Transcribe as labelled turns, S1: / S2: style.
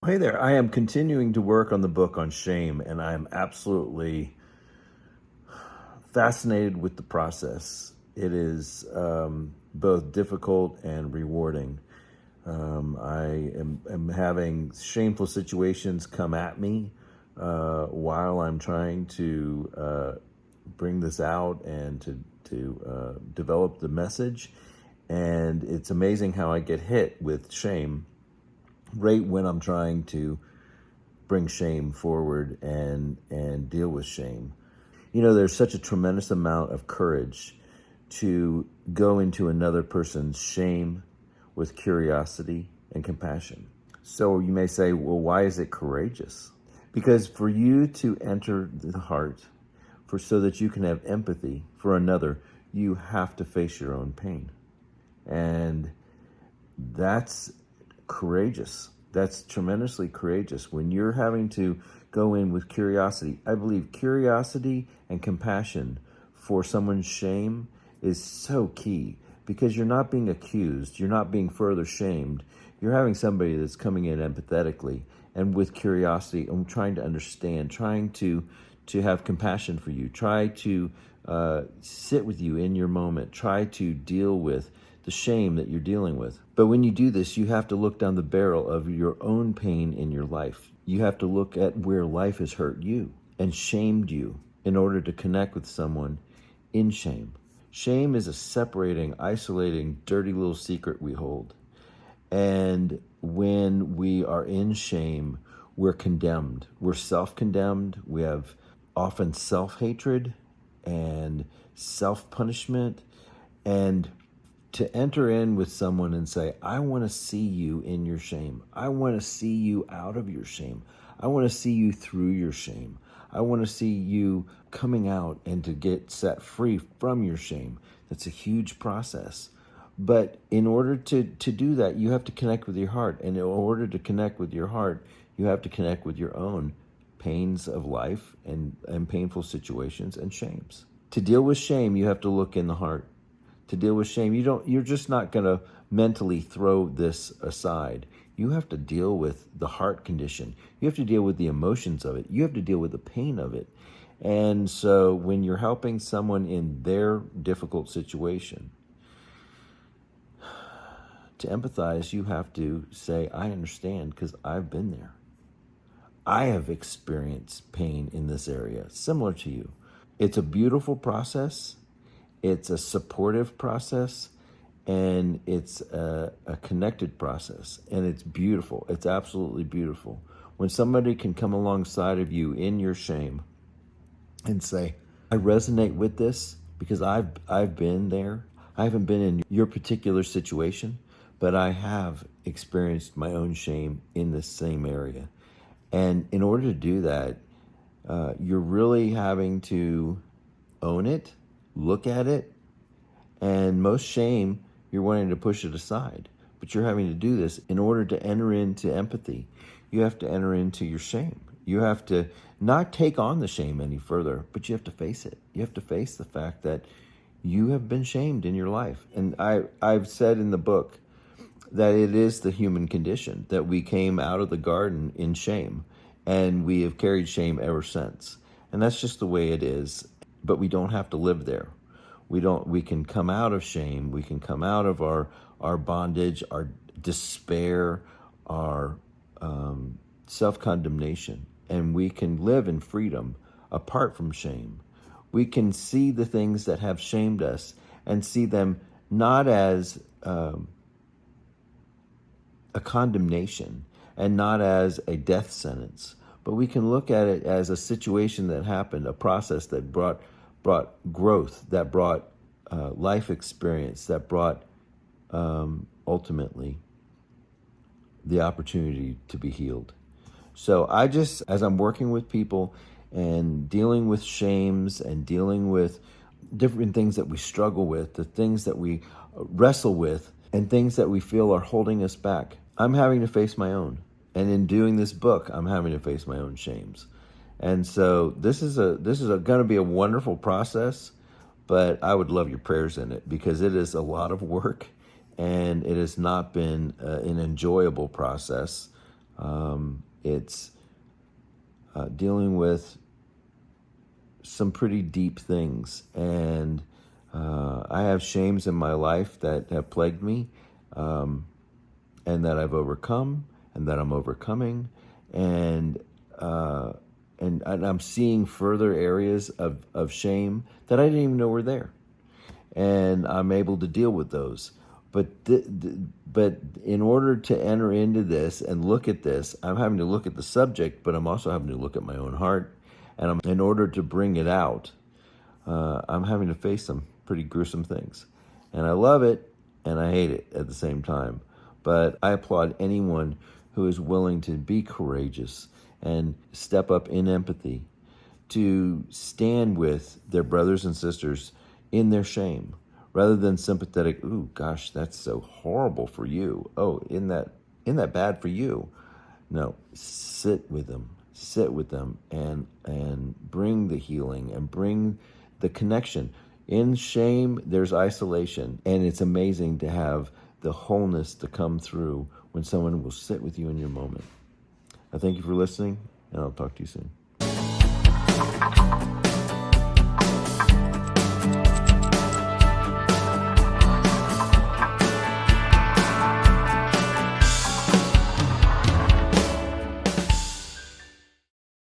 S1: Hey there. I am continuing to work on the book on shame, and I am absolutely fascinated with the process. It is both difficult and rewarding. I am having shameful situations come at me while I'm trying to bring this out and to develop the message. And it's amazing how I get hit with shame right when I'm trying to bring shame forward and deal with shame. You know, there's such a tremendous amount of courage to go into another person's shame with curiosity and compassion. So you may say, well, why is it courageous? Because for you to enter the heart, for so that you can have empathy for another, you have to face your own pain. And that's courageous. That's tremendously courageous. When you're having to go in with curiosity, I believe curiosity and compassion for someone's shame is so key, because you're not being accused, you're not being further shamed. You're having somebody that's coming in empathetically and with curiosity and trying to understand, trying to have compassion for you, try to sit with you in your moment, try to deal with the shame that you're dealing with. But when you do this, you have to look down the barrel of your own pain in your life. You have to look at where life has hurt you and shamed you in order to connect with someone in shame. Shame is a separating, isolating, dirty little secret we hold. And when we are in shame, we're condemned. We're self-condemned. We have often self-hatred and self-punishment. And to enter in with someone and say, I want to see you in your shame. I want to see you out of your shame. I want to see you through your shame. I want to see you coming out and to get set free from your shame. That's a huge process. But in order to do that, you have to connect with your heart. And in order to connect with your heart, you have to connect with your own pains of life and painful situations and shames. To deal with shame, you have to look in the heart. To deal with shame, you're just not going to mentally throw this aside. You have to deal with the heart condition. You have to deal with the emotions of it. You have to deal with the pain of it. And so when you're helping someone in their difficult situation, to empathize, you have to say, I understand, because I've been there. I have experienced pain in this area, similar to you. It's a beautiful process. It's a supportive process, and it's a connected process, and it's beautiful. It's absolutely beautiful. When somebody can come alongside of you in your shame and say, I resonate with this because I've been there. I haven't been in your particular situation, but I have experienced my own shame in this same area. And in order to do that, you're really having to own it, look at it, and most shame, you're wanting to push it aside. But you're having to do this in order to enter into empathy. You have to enter into your shame. You have to not take on the shame any further, but you have to face it. You have to face the fact that you have been shamed in your life. And I've said in the book that it is the human condition, that we came out of the garden in shame, and we have carried shame ever since. And that's just the way it is. But we don't have to live there. We can come out of shame. We can come out of our bondage, our despair, our self-condemnation, and we can live in freedom apart from shame. We can see the things that have shamed us and see them not as a condemnation and not as a death sentence, but we can look at it as a situation that happened, a process that brought growth, that brought life experience, that brought ultimately the opportunity to be healed. So as I'm working with people and dealing with shames and dealing with different things that we struggle with, the things that we wrestle with, and things that we feel are holding us back, I'm having to face my own. And in doing this book, I'm having to face my own shames. And so this is going to be a wonderful process, but I would love your prayers in it, because it is a lot of work, and it has not been an enjoyable process. It's dealing with some pretty deep things. And I have shames in my life that have plagued me, and that I've overcome, and that I'm overcoming. And and I'm seeing further areas of shame that I didn't even know were there. And I'm able to deal with those. But in order to enter into this and look at this, I'm having to look at the subject, but I'm also having to look at my own heart. And in order to bring it out, I'm having to face some pretty gruesome things. And I love it and I hate it at the same time. But I applaud anyone who is willing to be courageous and step up in empathy, to stand with their brothers and sisters in their shame, rather than sympathetic, ooh, gosh, that's so horrible for you. Oh, isn't that bad for you? No, sit with them, and bring the healing and bring the connection. In shame, there's isolation, and it's amazing to have the wholeness to come through when someone will sit with you in your moment. I thank you for listening, and I'll talk to you soon.